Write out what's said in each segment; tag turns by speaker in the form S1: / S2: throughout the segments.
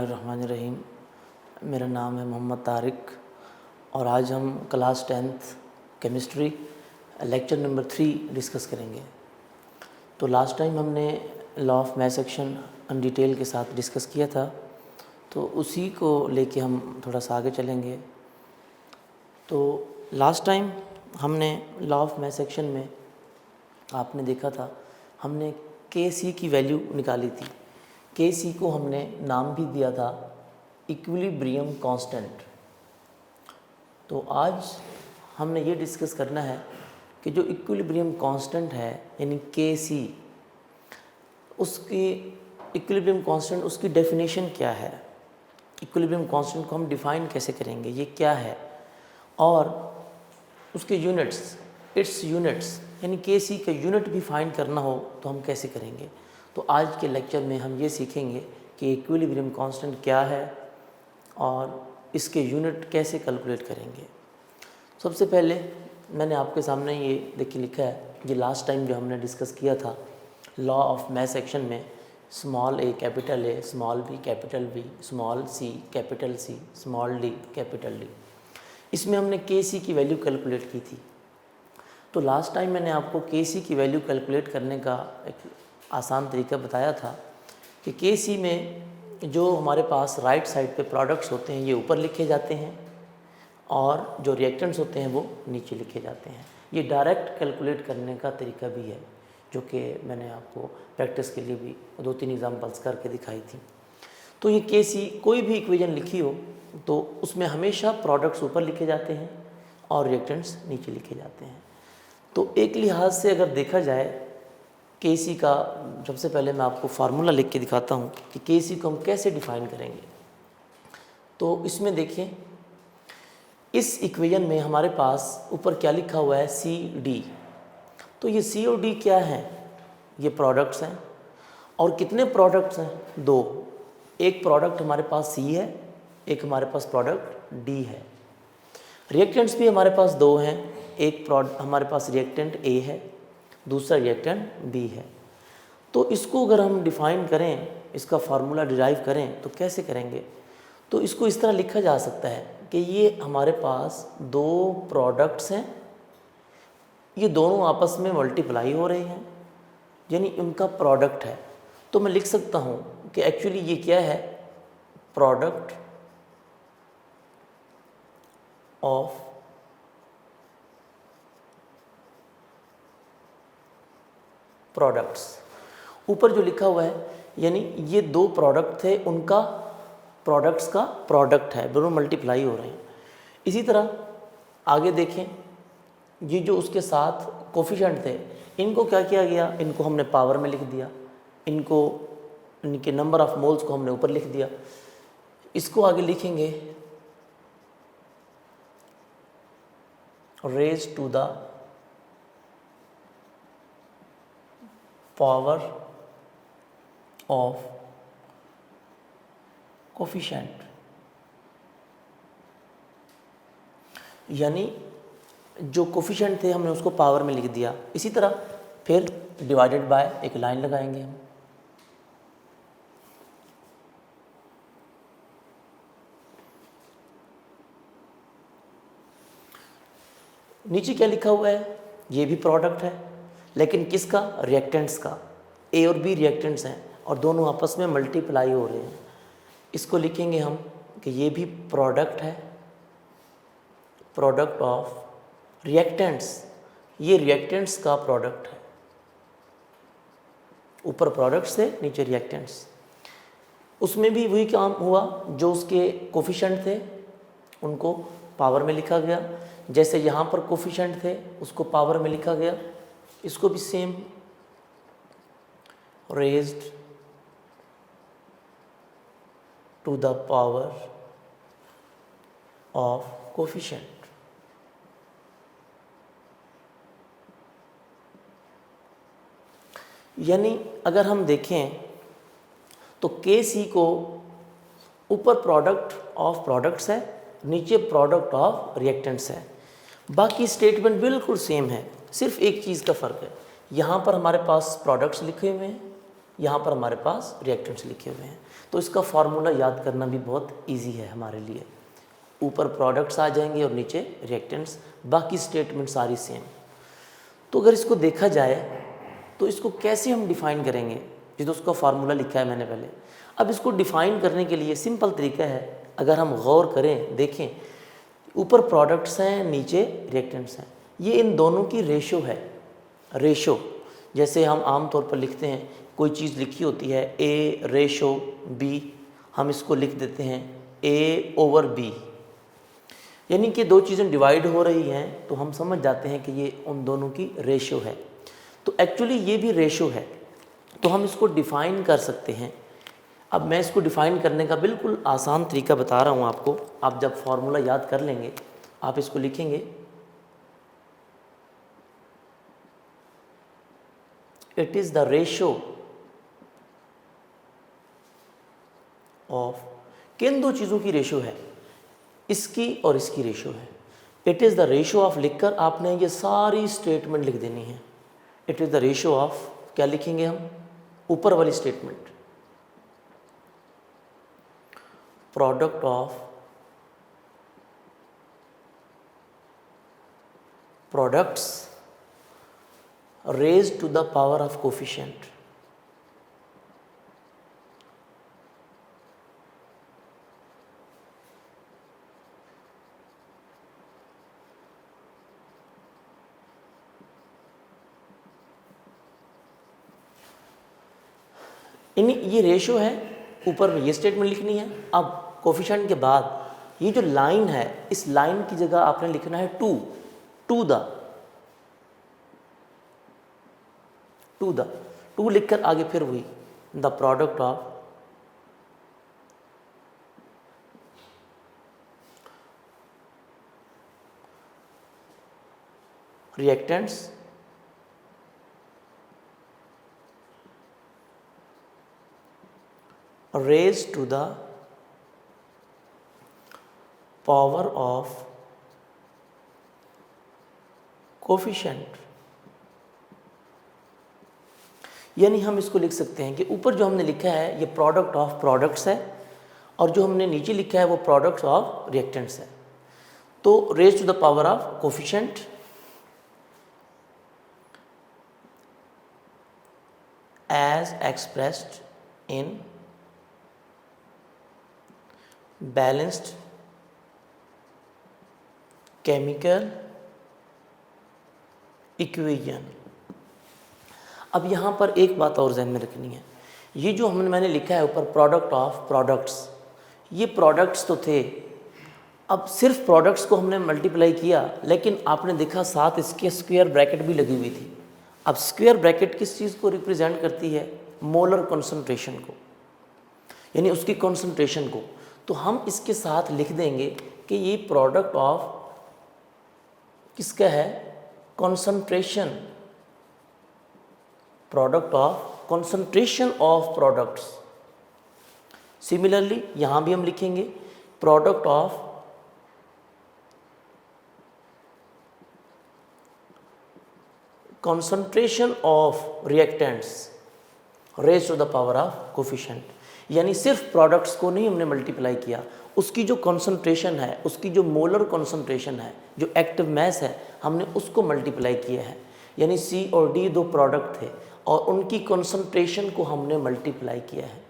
S1: बिस्मिल्लाहिर्रहमानिर्रहीम। मेरा नाम है मोहम्मद तारिक और आज हम class 10th chemistry lecture number 3 discuss करेंगे। तो लास्ट टाइम हमने law of mass action in detail के साथ डिस्कस किया था, तो उसी को लेके हम थोड़ा सा आगे चलेंगे। तो लास्ट टाइम हमने लॉ ऑफ मैथ सेक्शन में आपने देखा था, हमने के सी की वैल्यू निकाली थी। के सी को हमने नाम भी दिया था इक्विलिब्रियम कांस्टेंट। तो आज हमने ये डिस्कस करना है कि जो इक्विलिब्रियम कांस्टेंट है यानी के सी, उसकी इक्विलिब्रियम कांस्टेंट उसकी डेफिनेशन क्या है, इक्विलिब्रियम कांस्टेंट को हम डिफ़ाइन कैसे करेंगे, ये क्या है, और उसके यूनिट्स, इट्स यूनिट्स यानी के सी का यूनिट भी फाइंड करना हो तो हम कैसे करेंगे। तो आज के लेक्चर में हम ये सीखेंगे कि इक्विलिब्रियम कांस्टेंट क्या है और इसके यूनिट कैसे कैलकुलेट करेंगे। सबसे पहले मैंने आपके सामने ये देखिए लिखा है, ये लास्ट टाइम जो हमने डिस्कस किया था लॉ ऑफ मैथ सेक्शन में, small A capital A, small B capital B, small C capital C, small D capital D, इसमें हमने के सी की वैल्यू कैलकुलेट की थी। तो लास्ट टाइम मैंने आपको के सी की वैल्यू कैलकुलेट करने का एक आसान तरीका बताया था कि के सी में जो हमारे पास राइट साइड पे प्रोडक्ट्स होते हैं ये ऊपर लिखे जाते हैं और जो रिएक्टेंट्स होते हैं वो नीचे लिखे जाते हैं। ये डायरेक्ट कैलकुलेट करने का तरीका भी है, जो कि मैंने आपको प्रैक्टिस के लिए भी 2-3 एग्जाम्पल्स करके दिखाई थी। तो ये के सी कोई भी इक्वेशन लिखी हो तो उसमें हमेशा प्रोडक्ट्स ऊपर लिखे जाते हैं और रिएक्टेंट्स नीचे लिखे जाते हैं। तो एक लिहाज से अगर देखा जाए के सी का, सबसे पहले मैं आपको फार्मूला लिख के दिखाता हूँ कि के सी को हम कैसे डिफ़ाइन करेंगे। तो इसमें देखिए, इस इक्वेशन में हमारे पास ऊपर क्या लिखा हुआ है, सी डी। तो ये सी और डी क्या है, ये प्रोडक्ट्स हैं। और कितने प्रोडक्ट्स हैं, 2। एक प्रोडक्ट हमारे पास सी है, एक हमारे पास प्रोडक्ट डी है। रिएक्टेंट्स भी हमारे पास 2 हैं, एक हमारे पास रिएक्टेंट ए है, दूसरा रिएक्टेंट बी है। तो इसको अगर हम डिफ़ाइन करें, इसका फार्मूला डिराइव करें तो कैसे करेंगे। तो इसको इस तरह लिखा जा सकता है कि ये हमारे पास 2 प्रोडक्ट्स हैं, ये दोनों आपस में मल्टीप्लाई हो रहे हैं यानी उनका प्रोडक्ट है। तो मैं लिख सकता हूँ कि एक्चुअली ये क्या है, प्रोडक्ट ऑफ प्रोडक्ट्स। ऊपर जो लिखा हुआ है यानी ये 2 प्रोडक्ट थे, उनका प्रोडक्ट्स का प्रोडक्ट है, दोनों मल्टीप्लाई हो रहे हैं। इसी तरह आगे देखें, ये जो उसके साथ कोफिशिएंट थे, इनको क्या किया गया, इनको हमने पावर में लिख दिया, इनको इनके नंबर ऑफ मोल्स को हमने ऊपर लिख दिया। इसको आगे लिखेंगे raise to the power of coefficient, यानी जो कोफिशिएंट थे हमने उसको पावर में लिख दिया। इसी तरह फिर डिवाइडेड बाय एक लाइन लगाएंगे हम। नीचे क्या लिखा हुआ है, ये भी प्रोडक्ट है, लेकिन किसका, रिएक्टेंट्स का। ए और बी रिएक्टेंट्स हैं और दोनों आपस में मल्टीप्लाई हो रहे हैं। इसको लिखेंगे हम कि ये भी प्रोडक्ट है, प्रोडक्ट ऑफ रिएक्टेंट्स, ये रिएक्टेंट्स का प्रोडक्ट है। ऊपर प्रोडक्ट्स थे, नीचे रिएक्टेंट्स। उसमें भी वही काम हुआ, जो उसके कोफिशिएंट थे उनको पावर में लिखा गया। जैसे यहाँ पर कोफिशिएंट थे उसको पावर में लिखा गया, इसको भी same raised to the power of coefficient. यानी अगर हम देखें तो के सी को ऊपर प्रोडक्ट ऑफ प्रोडक्ट्स है, नीचे प्रोडक्ट ऑफ रिएक्टेंट्स है। बाकी स्टेटमेंट बिल्कुल सेम है, सिर्फ एक चीज़ का फ़र्क है, यहाँ पर हमारे पास प्रोडक्ट्स लिखे हुए हैं, यहाँ पर हमारे पास रिएक्टेंट्स लिखे हुए हैं। तो इसका फार्मूला याद करना भी बहुत इजी है हमारे लिए। ऊपर प्रोडक्ट्स आ जाएंगे और नीचे रिएक्टेंट्स, बाकी स्टेटमेंट सारी सेम। तो अगर इसको देखा जाए तो इसको कैसे हम डिफ़ाइन करेंगे, ये तो उसका फार्मूला लिखा है मैंने पहले। अब इसको डिफ़ाइन करने के लिए सिंपल तरीका है, अगर हम गौर करें, देखें, ऊपर प्रोडक्ट्स हैं, नीचे रिएक्टेंट्स हैं, ये इन दोनों की रेशो है। रेशो जैसे हम आम तौर पर लिखते हैं, कोई चीज़ लिखी होती है A रेशो B, हम इसको लिख देते हैं A/B, यानी कि दो चीज़ें डिवाइड हो रही हैं तो हम समझ जाते हैं कि ये उन दोनों की रेशो है। तो एक्चुअली ये भी रेशो है, तो हम इसको डिफ़ाइन कर सकते हैं। अब मैं इसको डिफ़ाइन करने का बिल्कुल आसान तरीका बता रहा हूँ आपको। आप जब फार्मूला याद कर लेंगे, आप इसको लिखेंगे, it is the ratio of, किन दो चीज़ों की रेशो है, इसकी और इसकी रेशो है। It is the ratio of लिखकर आपने ये सारी स्टेटमेंट लिख देनी है। It is the ratio of, क्या लिखेंगे हम, ऊपर वाली statement, product of products raised to the power of coefficient. ये रेशो है, ऊपर में ये स्टेटमेंट लिखनी है। अब कोफिशिएंट के बाद ये जो लाइन है, इस लाइन की जगह आपने लिखना है टू द लिखकर आगे फिर वही the product of reactants raised to the power of coefficient. यानी हम इसको लिख सकते हैं कि ऊपर जो हमने लिखा है ये प्रोडक्ट ऑफ प्रोडक्ट्स है, और जो हमने नीचे लिखा है वो प्रोडक्ट्स ऑफ रिएक्टेंट्स है। तो raise to the power of coefficient as expressed in balanced chemical equation. अब यहाँ पर एक बात और ध्यान में रखनी है, ये जो मैंने लिखा है ऊपर प्रोडक्ट ऑफ प्रोडक्ट्स, ये प्रोडक्ट्स तो थे। अब सिर्फ प्रोडक्ट्स को हमने मल्टीप्लाई किया, लेकिन आपने देखा साथ इसके स्क्वायर ब्रैकेट भी लगी हुई थी। अब स्क्वायर ब्रैकेट किस चीज़ को रिप्रेजेंट करती है, मोलर कॉन्सेंट्रेशन को, यानी उसकी कॉन्सेंट्रेशन को। तो हम इसके साथ लिख देंगे कि ये प्रोडक्ट ऑफ किसका है, concentration, product of concentration of products. Similarly यहाँ भी हम लिखेंगे product of concentration of reactants raise to the power of coefficient. यानी सिर्फ प्रोडक्ट्स को नहीं हमने मल्टीप्लाई किया, उसकी जो कॉन्सेंट्रेशन है, उसकी जो मोलर कॉन्सेंट्रेशन है, जो एक्टिव मैस है, हमने उसको मल्टीप्लाई किया है। यानी C और D दो प्रोडक्ट थे और उनकी कॉन्सेंट्रेशन को हमने मल्टीप्लाई किया है।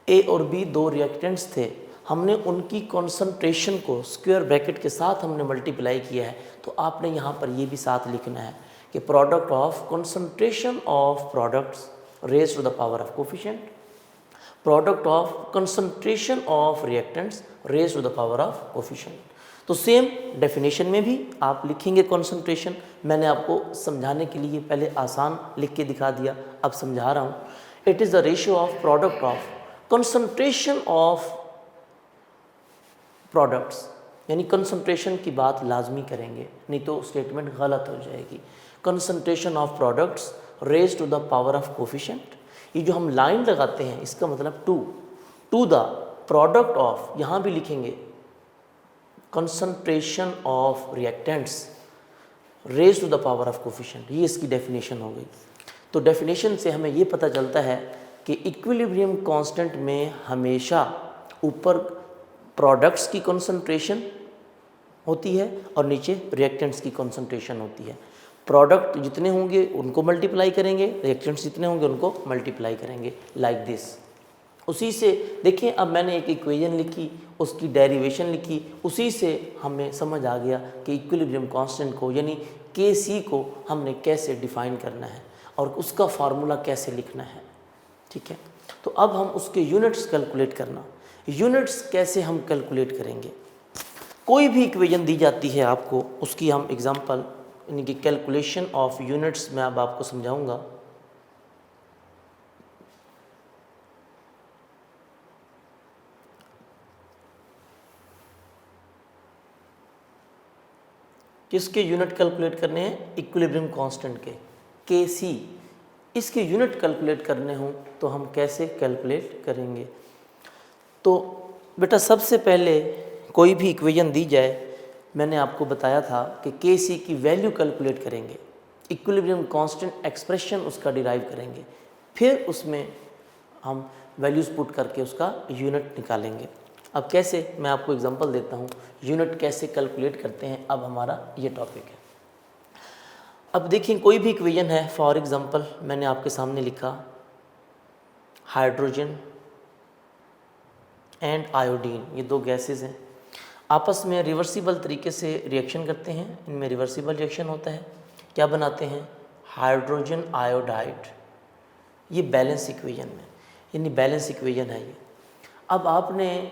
S1: A और B दो रिएक्टेंट्स थे, हमने उनकी कॉन्सेंट्रेशन को स्क्वायर ब्रैकेट के साथ हमने मल्टीप्लाई किया है। तो आपने यहाँ पर ये भी साथ लिखना है कि product of concentration of products raise to the power of coefficient, product of concentration of reactants raise to the power of coefficient. तो सेम डेफिनेशन में भी आप लिखेंगे कंसंट्रेशन। मैंने आपको समझाने के लिए पहले आसान लिख के दिखा दिया, अब समझा रहा हूँ। It is the ratio of product of concentration of products, यानी कंसंट्रेशन की बात लाजमी करेंगे, नहीं तो स्टेटमेंट गलत हो जाएगी। Concentration of products raise to the power of coefficient. ये जो हम लाइन लगाते हैं इसका मतलब टू द प्रोडक्ट ऑफ, यहाँ भी लिखेंगे concentration of reactants raise to the power of coefficient. ये इसकी डेफिनेशन हो गई। तो डेफिनेशन से हमें ये पता चलता है कि इक्विलिब्रियम कांस्टेंट में हमेशा ऊपर प्रोडक्ट्स की कंसंट्रेशन होती है और नीचे रिएक्टेंट्स की कंसंट्रेशन होती है। प्रोडक्ट जितने होंगे उनको मल्टीप्लाई करेंगे, रिएक्टेंट्स जितने होंगे उनको मल्टीप्लाई करेंगे, लाइक दिस। उसी से देखिए, अब मैंने एक इक्वेशन लिखी, उसकी डेरिवेशन लिखी, उसी से हमें समझ आ गया कि इक्विलिब्रियम कांस्टेंट को यानी Kc को हमने कैसे डिफाइन करना है और उसका फार्मूला कैसे लिखना है। ठीक है, तो अब हम उसके यूनिट्स कैलकुलेट करना। यूनिट्स कैसे हम कैलकुलेट करेंगे? कोई भी इक्वेशन दी जाती है आपको, उसकी हम एग्जांपल यानी कि कैलकुलेशन ऑफ यूनिट्स में अब आपको समझाऊंगा। किसके यूनिट कैलकुलेट करने हैं? इक्विलिब्रियम कांस्टेंट के, Kc। इसके यूनिट कैलकुलेट करने हों तो हम कैसे कैलकुलेट करेंगे? तो बेटा सबसे पहले कोई भी इक्वेशन दी जाए, मैंने आपको बताया था कि Kc की वैल्यू कैलकुलेट करेंगे, इक्विलिब्रियम कांस्टेंट एक्सप्रेशन उसका डिराइव करेंगे, फिर उसमें हम वैल्यूज़ पुट करके उसका यूनिट निकालेंगे। अब कैसे, मैं आपको एग्जांपल देता हूँ यूनिट कैसे कैलकुलेट करते हैं। अब हमारा ये टॉपिक है। अब देखिए, कोई भी इक्वेशन है, फॉर एग्जांपल मैंने आपके सामने लिखा हाइड्रोजन एंड आयोडीन, ये दो गैसेस हैं, आपस में रिवर्सिबल तरीके से रिएक्शन करते हैं। इनमें रिवर्सिबल रिएक्शन होता है, क्या बनाते हैं? Hydrogen iodide. ये बैलेंस इक्वेशन में यानी बैलेंस इक्वेशन है ये। अब आपने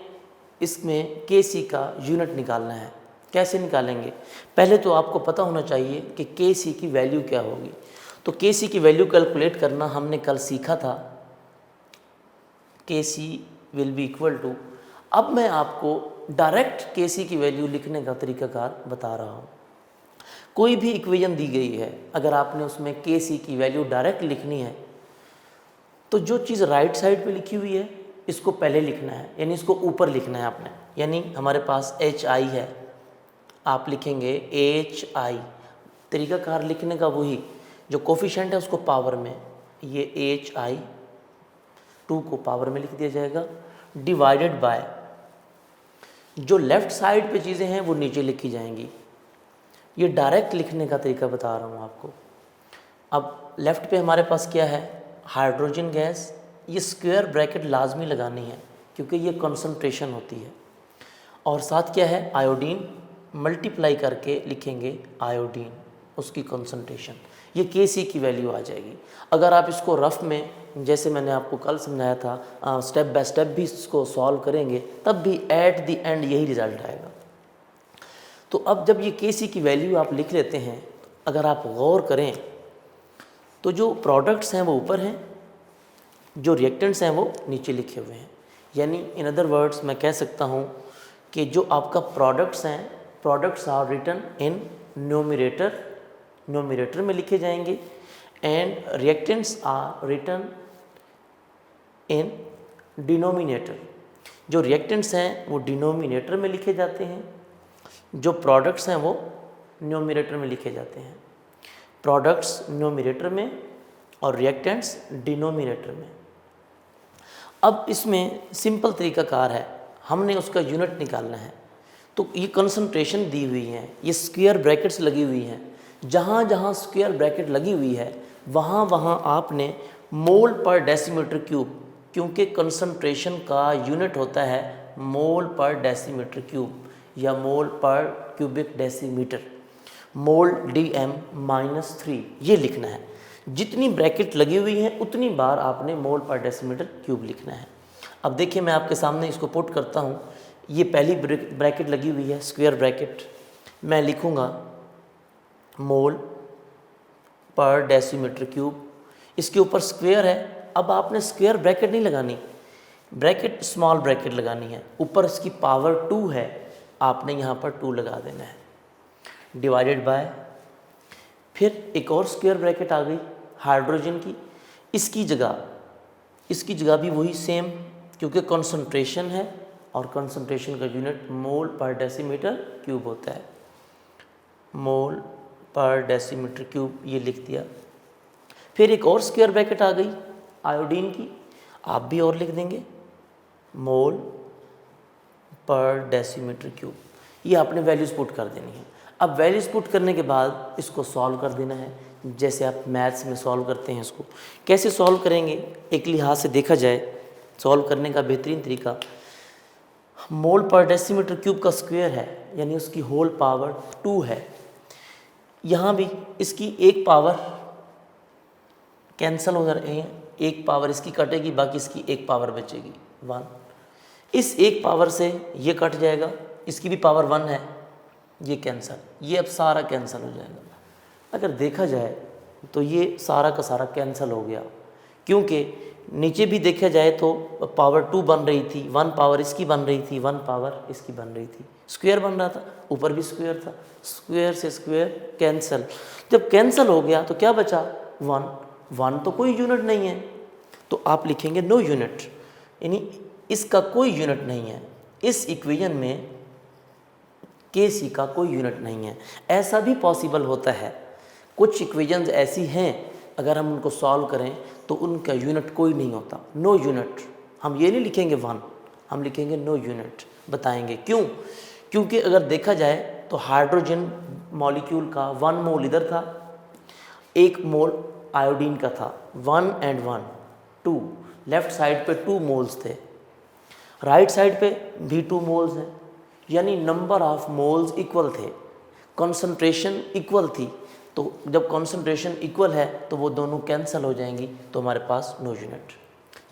S1: इसमें Kc का यूनिट निकालना है। कैसे निकालेंगे? पहले तो आपको पता होना चाहिए कि Kc की वैल्यू क्या होगी। तो Kc की वैल्यू कैलकुलेट करना हमने कल सीखा था, Kc will be equal to. अब मैं आपको डायरेक्ट Kc की वैल्यू लिखने का तरीकाकार बता रहा हूँ। कोई भी इक्वेशन दी गई है, अगर आपने उसमें Kc की वैल्यू डायरेक्ट लिखनी है तो जो चीज़ राइट साइड पे लिखी हुई है इसको पहले लिखना है, यानी इसको ऊपर लिखना है आपने। यानी हमारे पास Hi है, आप लिखेंगे Hi। तरीकाकार लिखने का वही, जो कोफिशिएंट है उसको पावर में, ये Hi 2 को पावर में लिख दिया जाएगा, डिवाइडेड बाय जो लेफ़्ट साइड पे चीज़ें हैं वो नीचे लिखी जाएंगी। ये डायरेक्ट लिखने का तरीका बता रहा हूँ आपको। अब लेफ़्ट पे हमारे पास क्या है? Hydrogen gas. ये स्क्वायर ब्रैकेट लाजमी लगानी है क्योंकि ये कंसंट्रेशन होती है। और साथ क्या है? आयोडीन, मल्टीप्लाई करके लिखेंगे आयोडीन, उसकी कंसंट्रेशन। ये Kc की वैल्यू आ जाएगी। अगर आप इसको रफ में, जैसे मैंने आपको कल समझाया था, स्टेप बाय स्टेप भी इसको सॉल्व करेंगे तब भी एट द एंड यही रिज़ल्ट आएगा। तो अब जब ये Kc की वैल्यू आप लिख लेते हैं, अगर आप गौर करें तो जो प्रोडक्ट्स हैं वो ऊपर हैं, जो रिएक्टेंट्स हैं वो नीचे लिखे हुए हैं। यानी इन अदर वर्ड्स मैं कह सकता हूँ कि जो आपका प्रोडक्ट्स हैं, products are written in numerator, numerator में लिखे जाएंगे, and reactants are written in denominator. जो रिएक्टेंट्स हैं वो डिनोमिनेटर में लिखे जाते हैं, जो प्रोडक्ट्स हैं वो न्यूमरेटर में लिखे जाते हैं। प्रोडक्ट्स न्यूमरेटर में और रिएक्टेंट्स डिनोमिनेटर में। अब इसमें सिंपल तरीकाकार है, हमने उसका यूनिट निकालना है। तो ये कंसंट्रेशन दी हुई है, ये स्क्वायर ब्रैकेट्स लगी हुई हैं, जहाँ जहाँ स्क्वायर ब्रैकेट लगी हुई है वहाँ वहाँ आपने मोल पर डेसीमीटर क्यूब, क्योंकि कंसंट्रेशन का यूनिट होता है मोल पर डेसीमीटर क्यूब या मोल पर क्यूबिक डेसीमीटर, मोल dm-3, ये लिखना है। जितनी ब्रैकेट लगी हुई है उतनी बार आपने मोल पर डेसीमीटर क्यूब लिखना है। अब देखिए, मैं आपके सामने इसको पुट करता हूँ। ये पहली ब्रैकेट लगी हुई है, स्क्वायर ब्रैकेट, मैं लिखूँगा मोल पर डेसीमीटर क्यूब, इसके ऊपर स्क्वायर है। अब आपने स्क्वायर ब्रैकेट नहीं लगानी, ब्रैकेट स्मॉल ब्रैकेट लगानी है, ऊपर इसकी पावर 2 है, आपने यहाँ पर 2 लगा देना है, डिवाइडेड बाय, फिर एक और स्क्वायर ब्रैकेट आ गई हाइड्रोजन की, इसकी जगह भी वही सेम, क्योंकि कंसंट्रेशन है और कंसंट्रेशन का यूनिट मोल पर डेसीमीटर क्यूब होता है, मोल पर डेसीमीटर क्यूब, ये लिख दिया। फिर एक और स्क्वायर ब्रैकेट आ गई आयोडीन की, आप भी और लिख देंगे मोल पर डेसीमीटर क्यूब। ये आपने वैल्यूज़ पुट कर देनी है। अब वैल्यूज़ पुट करने के बाद इसको सॉल्व कर देना है, जैसे आप मैथ्स में सॉल्व करते हैं। इसको कैसे सॉल्व करेंगे, एक लिहाज से देखा जाए सॉल्व करने का बेहतरीन तरीका, मोल पर डेसीमीटर क्यूब का स्क्वायर है, यानी उसकी होल पावर 2 है। यहाँ भी इसकी एक पावर कैंसिल हो रही है, एक पावर इसकी कटेगी, बाकी इसकी एक पावर बचेगी 1। इस एक पावर से ये कट जाएगा, इसकी भी पावर 1 है, ये कैंसिल, ये अब सारा कैंसिल हो जाएगा। अगर देखा जाए तो ये सारा का सारा कैंसिल हो गया, क्योंकि नीचे भी देखा जाए तो पावर 2 बन रही थी, 1 पावर इसकी बन रही थी, 1 पावर इसकी बन रही थी, स्क्वायर बन रहा था, ऊपर भी स्क्वायर था, स्क्वायर से स्क्वायर कैंसिल। जब कैंसिल हो गया तो क्या बचा 1 तो कोई यूनिट नहीं है, तो आप लिखेंगे नो यूनिट, यानी इसका कोई यूनिट नहीं है। इस इक्वेशन में KC का कोई यूनिट नहीं है। ऐसा भी पॉसिबल होता है, कुछ इक्वेशंस ऐसी हैं अगर हम उनको सॉल्व करें तो उनका यूनिट कोई नहीं होता, नो यूनिट। हम ये नहीं लिखेंगे 1, हम लिखेंगे नो यूनिट। बताएंगे क्यों? क्योंकि अगर देखा जाए तो हाइड्रोजन मॉलिक्यूल का 1 मोल इधर था, 1 मोल आयोडीन का था, 1 and 1 2, लेफ्ट साइड पे 2 मोल्स थे, राइट साइड पे भी 2 मोल्स हैं, यानी नंबर ऑफ मोल्स इक्वल थे, कंसंट्रेशन इक्वल थी। तो जब कंसंट्रेशन इक्वल है तो वो दोनों कैंसिल हो जाएंगी, तो हमारे पास नो यूनिट।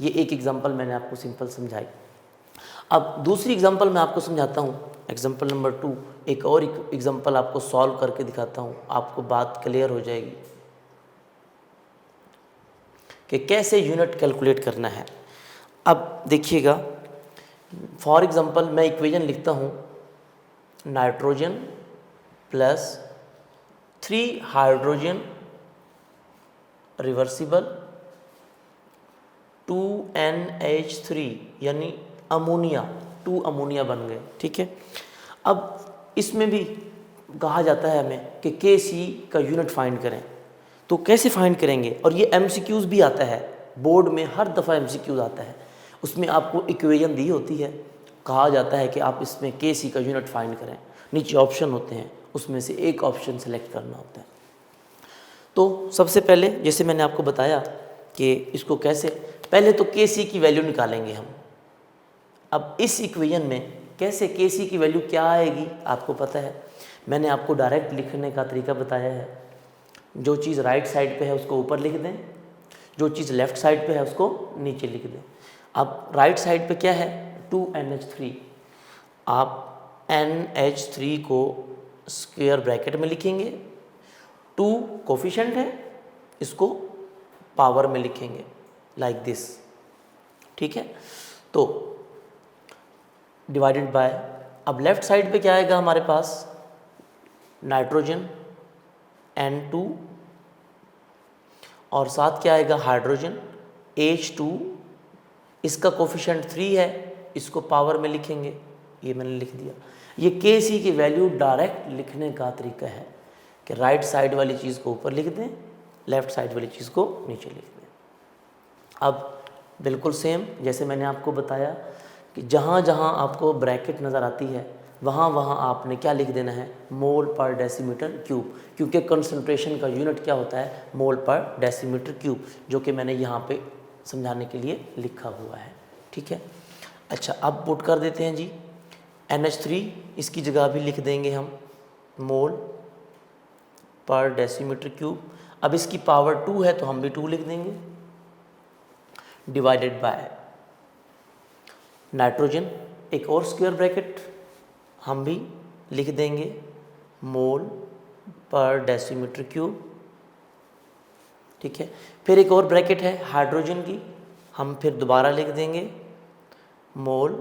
S1: ये एक एग्जांपल मैंने आपको सिंपल समझाई। अब दूसरी एग्जांपल मैं आपको समझाता हूँ, एग्जांपल नंबर 2। एक और एग्जांपल आपको सॉल्व करके दिखाता हूँ, आपको बात क्लियर हो जाएगी कि कैसे यूनिट कैलकुलेट करना है। अब देखिएगा, फॉर एग्जांपल मैं इक्वेशन लिखता हूँ, nitrogen plus 3 hydrogen reversible 2NH3, यानी अमोनिया, 2 अमोनिया बन गए। ठीक है, अब इसमें भी कहा जाता है हमें कि KC का यूनिट फाइंड करें, तो कैसे फाइंड करेंगे? और ये MCQs भी आता है, बोर्ड में हर दफ़ा MCQs आता है, उसमें आपको इक्वेशन दी होती है, कहा जाता है कि आप इसमें KC का यूनिट फाइंड करें, नीचे ऑप्शन होते हैं, उसमें से एक ऑप्शन सेलेक्ट करना होता है। तो सबसे पहले जैसे मैंने आपको बताया कि इसको कैसे, पहले तो KC की वैल्यू निकालेंगे हम। अब इस इक्वेशन में कैसे KC की वैल्यू क्या आएगी आपको पता है, मैंने आपको डायरेक्ट लिखने का तरीका बताया है। जो चीज़ राइट साइड पे है उसको ऊपर लिख दें, जो चीज़ लेफ़्ट साइड पे है उसको नीचे लिख दें। अब राइट साइड पे क्या है, 2NH3, आप NH3 को स्क्वायर ब्रैकेट में लिखेंगे, 2 कोफिशिएंट है, इसको पावर में लिखेंगे लाइक दिस। ठीक है, तो डिवाइडेड बाय, अब लेफ्ट साइड पे क्या आएगा हमारे पास, नाइट्रोजन N2 और साथ क्या आएगा, हाइड्रोजन H2, इसका कोफिशिएंट 3 है, इसको पावर में लिखेंगे, ये मैंने लिख दिया। ये KC की वैल्यू डायरेक्ट लिखने का तरीका है कि राइट साइड वाली चीज़ को ऊपर लिख दें, लेफ़्ट साइड वाली चीज़ को नीचे लिख दें। अब बिल्कुल सेम जैसे मैंने आपको बताया कि जहाँ जहाँ आपको ब्रैकेट नज़र आती है वहाँ वहाँ आपने क्या लिख देना है, मोल पर डेसीमीटर क्यूब, क्योंकि कंसंट्रेशन का यूनिट क्या होता है, मोल पर डेसीमीटर क्यूब, जो कि मैंने यहाँ पे समझाने के लिए लिखा हुआ है। ठीक है, अच्छा अब पुट कर देते हैं जी, NH3 इसकी जगह भी लिख देंगे हम मोल पर डेसीमीटर क्यूब। अब इसकी पावर 2 है तो हम भी 2 लिख देंगे, डिवाइडेड बाय नाइट्रोजन, एक और स्क्वायर ब्रैकेट हम भी लिख देंगे मोल पर डेसीमीटर क्यूब। ठीक है, फिर एक और ब्रैकेट है हाइड्रोजन की, हम फिर दोबारा लिख देंगे मोल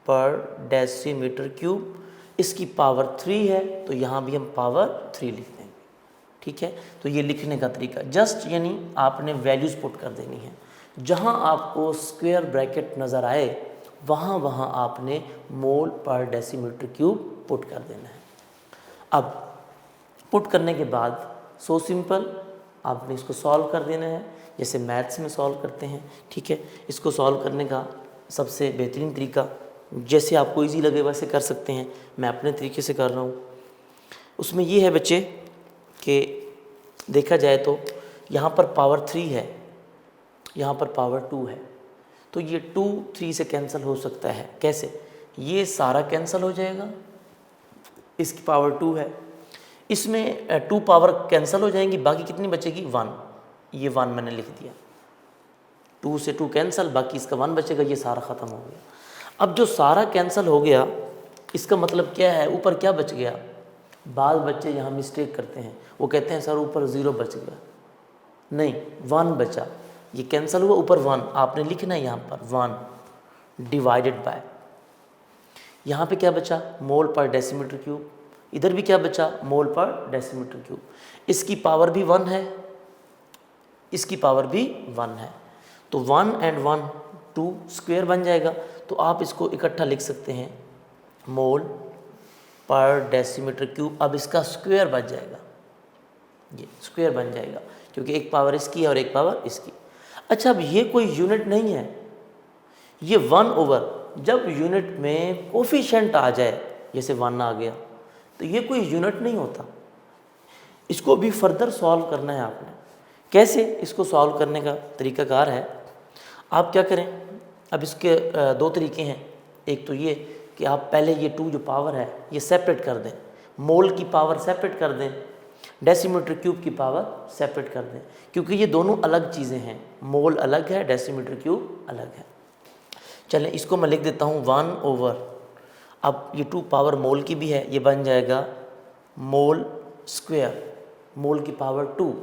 S1: पर डेसीमीटर क्यूब, इसकी पावर 3 है तो यहाँ भी हम पावर 3 लिख देंगे। ठीक है, तो ये लिखने का तरीका जस्ट, यानी आपने वैल्यूज़ पुट कर देनी है, जहाँ आपको स्क्वायर ब्रैकेट नज़र आए वहाँ वहाँ आपने मोल पर डेसीमीटर क्यूब पुट कर देना है। अब पुट करने के बाद सो सिंपल, आपने इसको सॉल्व कर देना है जैसे मैथ्स में सॉल्व करते हैं, ठीक है। इसको सॉल्व करने का सबसे बेहतरीन तरीका, जैसे आपको इजी लगे वैसे कर सकते हैं, मैं अपने तरीके से कर रहा हूँ। उसमें ये है बच्चे कि देखा जाए तो यहाँ पर पावर 3 है, यहाँ पर पावर 2 है, तो ये 2 3 से कैंसिल हो सकता है। कैसे? ये सारा कैंसिल हो जाएगा, इसकी पावर 2 है, इसमें 2 पावर कैंसिल हो जाएंगी, बाकी कितनी बचेगी? 1। ये 1 मैंने लिख दिया, 2 से 2 कैंसिल, बाकी इसका 1 बचेगा, ये सारा ख़त्म हो गया। अब जो सारा कैंसिल हो गया इसका मतलब क्या है? ऊपर क्या बच गया? बाद बच्चे यहाँ मिस्टेक करते हैं, वो कहते हैं सर ऊपर 0 बच गया, नहीं 1 बचा, ये कैंसिल हुआ, ऊपर 1 आपने लिखना है यहाँ पर 1 डिवाइडेड बाय, यहाँ पे क्या बचा? मोल पर डेसीमीटर क्यूब, इधर भी क्या बचा? मोल पर डेसीमीटर क्यूब। इसकी पावर भी 1 है, इसकी पावर भी 1 है, तो 1 and 1 2 स्क्वायर बन जाएगा। तो आप इसको इकट्ठा लिख सकते हैं मोल पर डेसीमीटर क्यूब। अब इसका स्क्वायर बच जाएगा, ये स्क्वायर बन जाएगा क्योंकि एक पावर इसकी है और एक पावर इसकी। अच्छा, अब ये कोई यूनिट नहीं है, ये 1 ओवर, जब यूनिट में कोफिशिएंट आ जाए जैसे 1 आ गया तो ये कोई यूनिट नहीं होता। इसको भी फर्दर सॉल्व करना है आपने। कैसे? इसको सॉल्व करने का तरीकाकार है, आप क्या करें, अब इसके 2 तरीके हैं। एक तो ये कि आप पहले ये 2 जो पावर है ये सेपरेट कर दें, मोल की पावर सेपरेट कर दें, डेसीमीटर क्यूब की पावर सेपरेट कर दें, क्योंकि ये दोनों अलग चीज़ें हैं, मोल अलग है, डेसीमीटर क्यूब अलग है। चलें इसको मैं लिख देता हूँ 1 ओवर, अब ये 2 पावर मोल की भी है, ये बन जाएगा मोल स्क्वायर, मोल की पावर 2,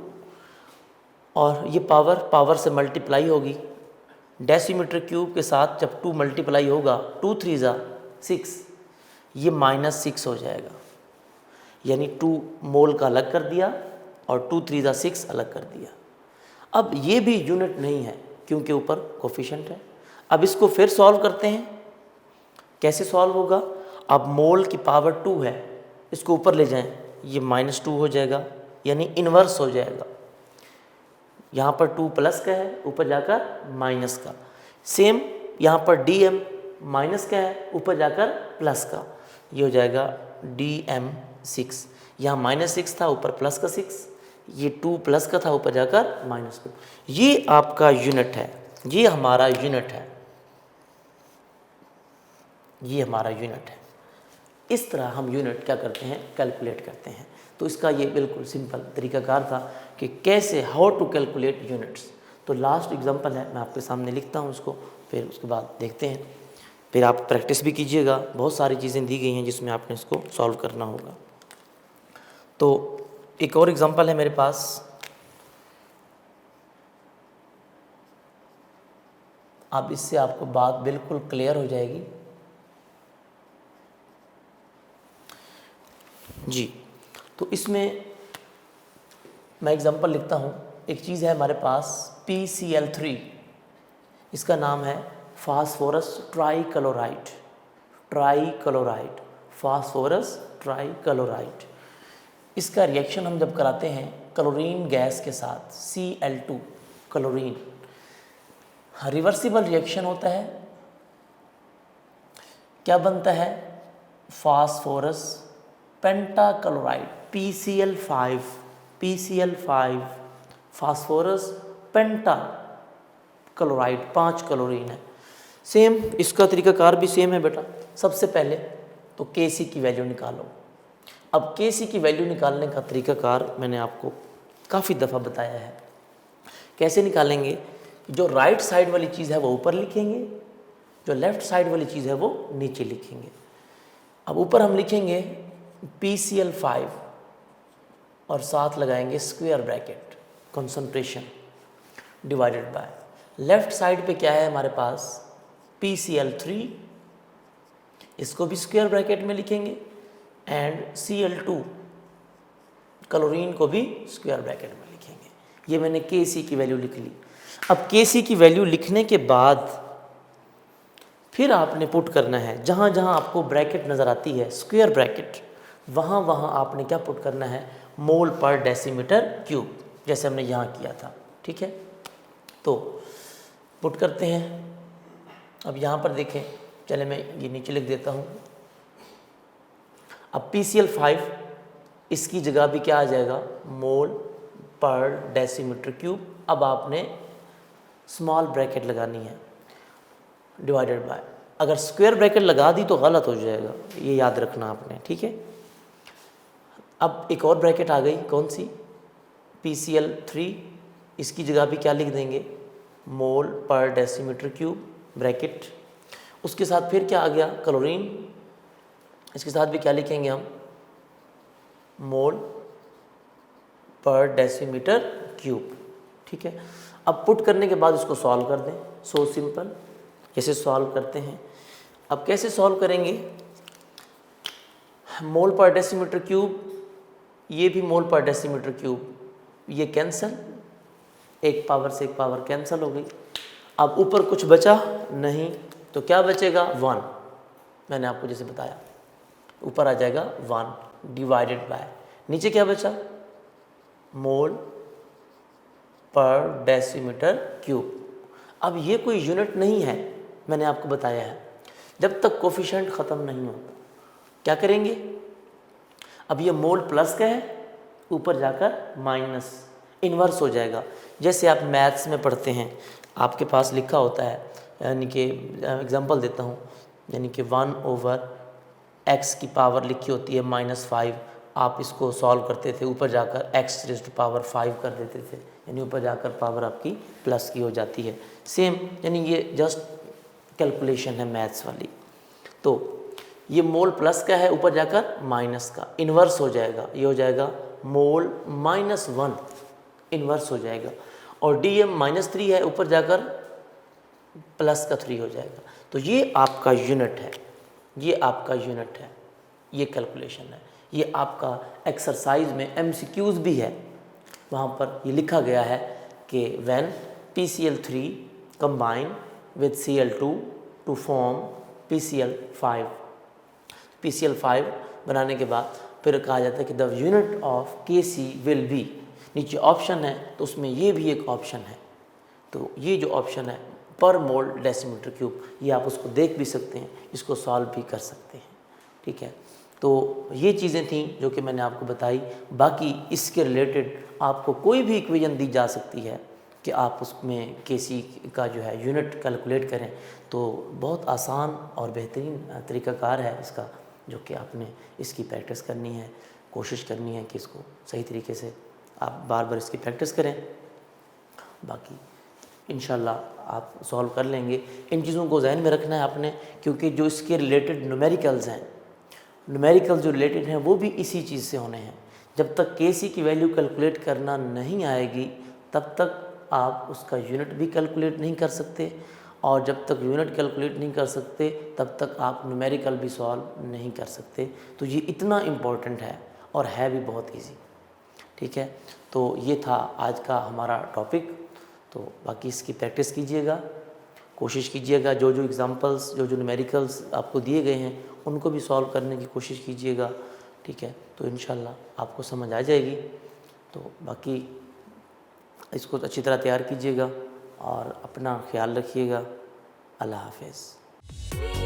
S1: और ये पावर से मल्टीप्लाई होगी, डेसीमीटर क्यूब के साथ जब 2 मल्टीप्लाई होगा 2 3 6, ये -6 हो जाएगा, यानी 2 मोल का अलग कर दिया और 2 3 6 अलग कर दिया। अब ये भी यूनिट नहीं है क्योंकि ऊपर कोफिशिएंट है। अब इसको फिर सॉल्व करते हैं, कैसे सॉल्व होगा? अब मोल की पावर 2 है, इसको ऊपर ले जाएं, ये -2 हो जाएगा, यानी इन्वर्स हो जाएगा। यहाँ पर 2 प्लस का है, ऊपर जाकर माइनस का। सेम यहाँ पर dm माइनस का है, ऊपर जाकर प्लस का, ये हो जाएगा dm6। यहाँ -6 था, ऊपर प्लस का 6, ये 2 प्लस का था, ऊपर जाकर -2। ये आपका यूनिट है, ये हमारा यूनिट है, ये हमारा यूनिट है। इस तरह हम यूनिट क्या करते हैं? कैलकुलेट करते हैं। तो इसका ये बिल्कुल सिंपल तरीकाकार था कि कैसे, हाउ टू कैलकुलेट यूनिट्स। तो लास्ट एग्जांपल है, मैं आपके सामने लिखता हूँ उसको, फिर उसके बाद देखते हैं, फिर आप प्रैक्टिस भी कीजिएगा। बहुत सारी चीज़ें दी गई हैं जिसमें आपने इसको सॉल्व करना होगा। तो एक और एग्जांपल है मेरे पास, अब इससे आपको बात बिल्कुल क्लियर हो जाएगी जी। तो इसमें मैं एग्जांपल लिखता हूँ। एक चीज़ है हमारे पास PCl3, इसका नाम है फास्फोरस ट्राइक्लोराइड, फास्फोरस ट्राइक्लोराइड। इसका रिएक्शन हम जब कराते हैं क्लोरीन गैस के साथ, Cl2 क्लोरीन, रिवर्सिबल रिएक्शन होता है। क्या बनता है? Phosphorus pentachloride, PCl5, phosphorus pentachloride, 5 chlorine है। सेम इसका तरीकाकार भी सेम है बेटा। सबसे पहले तो Kc की वैल्यू निकालो। अब Kc की वैल्यू निकालने का तरीकाकार मैंने आपको काफ़ी दफ़ा बताया है। कैसे निकालेंगे? जो राइट साइड वाली चीज़ है वो ऊपर लिखेंगे, जो लेफ़्ट साइड वाली चीज़ है वो नीचे लिखेंगे। अब ऊपर हम लिखेंगे PCl5 और साथ लगाएंगे square bracket concentration divided by, left side पे क्या है हमारे पास? PCl3, इसको भी स्क्वायर ब्रैकेट में लिखेंगे, एंड Cl2 क्लोरीन को भी स्क्वायर ब्रैकेट में लिखेंगे। ये मैंने Kc की वैल्यू लिख ली। अब Kc की वैल्यू लिखने के बाद फिर आपने पुट करना है, जहाँ जहाँ आपको ब्रैकेट नज़र आती है स्क्वायर ब्रैकेट, वहाँ वहाँ आपने क्या पुट करना है? मोल पर डेसीमीटर क्यूब। जैसे हमने यहाँ किया था। ठीक है, तो पुट करते हैं। अब यहाँ पर देखें, चले मैं ये नीचे लिख देता हूँ। अब PCl5 इसकी जगह भी क्या आ जाएगा, मोल पर डेसीमीटर क्यूब। अब आपने स्मॉल ब्रैकेट लगानी है, डिवाइडेड बाय, अगर स्क्वायर ब्रैकेट लगा दी तो गलत हो जाएगा, ये याद रखना आपने। ठीक है, अब एक और ब्रैकेट आ गई, कौन सी, PCl3, इसकी जगह भी क्या लिख देंगे, मोल पर डेसीमीटर क्यूब ब्रैकेट। उसके साथ फिर क्या आ गया, क्लोरीन, इसके साथ भी क्या लिखेंगे हम, मोल पर डेसीमीटर क्यूब। ठीक है, अब पुट करने के बाद इसको सॉल्व कर दें, सो सिंपल। कैसे सॉल्व करते हैं, अब कैसे सॉल्व करेंगे, मोल पर डेसीमीटर क्यूब, ये भी मोल पर डेसीमीटर क्यूब, ये कैंसल, एक पावर से एक पावर कैंसल हो गई। अब ऊपर कुछ बचा नहीं, तो क्या बचेगा, 1। मैंने आपको जैसे बताया, ऊपर आ जाएगा 1 डिवाइडेड बाय, नीचे क्या बचा, मोल पर डेसीमीटर क्यूब। अब ये कोई यूनिट नहीं है, मैंने आपको बताया है, जब तक कोफिशिएंट ख़त्म नहीं होता क्या करेंगे। अब ये मोल प्लस का है, ऊपर जाकर माइनस, इन्वर्स हो जाएगा। जैसे आप मैथ्स में पढ़ते हैं, आपके पास लिखा होता है, यानी कि एग्जांपल देता हूँ, यानी कि 1/x की पावर लिखी होती है -5, आप इसको सॉल्व करते थे, ऊपर जाकर x⁵5 कर देते थे, यानी ऊपर जाकर पावर आपकी प्लस की हो जाती है। सेम, यानी ये जस्ट कैलकुलेशन है मैथ्स वाली। तो ये मोल प्लस का है, ऊपर जाकर माइनस का, इन्वर्स हो जाएगा, ये हो जाएगा मोल -1, इन्वर्स हो जाएगा। और DM -3 है, ऊपर जाकर प्लस का 3 हो जाएगा। तो ये आपका यूनिट है, ये आपका यूनिट है, ये कैलकुलेशन है। ये आपका एक्सरसाइज में MCQs भी है, वहाँ पर ये लिखा गया है कि when PCl3 combine with Cl2 to form PCl5। PCl5 बनाने के बाद फिर कहा जाता है कि the unit of Kc will B, नीचे ऑप्शन है तो उसमें ये भी एक ऑप्शन है, तो ये जो ऑप्शन है पर मोल डेसीमीटर क्यूब, ये आप उसको देख भी सकते हैं, इसको सॉल्व भी कर सकते हैं। ठीक है, तो ये चीज़ें थी जो कि मैंने आपको बताई। बाकी इसके रिलेटेड आपको कोई भी इक्वेशन दी जा सकती है कि आप उसमें Kc का जो है यूनिट कैलकुलेट करें, तो बहुत आसान और बेहतरीन तरीक़ाकार है इसका, जो कि आपने इसकी प्रैक्टिस करनी है, कोशिश करनी है कि इसको सही तरीके से आप बार बार इसकी प्रैक्टिस करें। बाकी इंशाल्लाह आप सॉल्व कर लेंगे। इन चीज़ों को ज़हन में रखना है आपने, क्योंकि जो इसके रिलेटेड न्यूमेरिकल्स हैं, न्यूमेरिकल जो रिलेटेड हैं वो भी इसी चीज़ से होने हैं। जब तक Kc की वैल्यू कैलकुलेट करना नहीं आएगी तब तक आप उसका यूनिट भी कैलकुलेट नहीं कर सकते, और जब तक यूनिट कैलकुलेट नहीं कर सकते तब तक आप न्यूमेरिकल भी सॉल्व नहीं कर सकते। तो ये इतना इम्पोर्टेंट है और है भी बहुत ईजी। ठीक है, तो ये था आज का हमारा टॉपिक। तो बाकी इसकी प्रैक्टिस कीजिएगा, कोशिश कीजिएगा, जो जो एग्जांपल्स, जो जो न्यूमेरिकल्स आपको दिए गए हैं उनको भी सॉल्व करने की कोशिश कीजिएगा। ठीक है, तो इंशाल्लाह आपको समझ आ जाएगी। तो बाकी इसको अच्छी तरह तैयार कीजिएगा और अपना ख्याल रखिएगा। अल्लाह हाफ़िज़।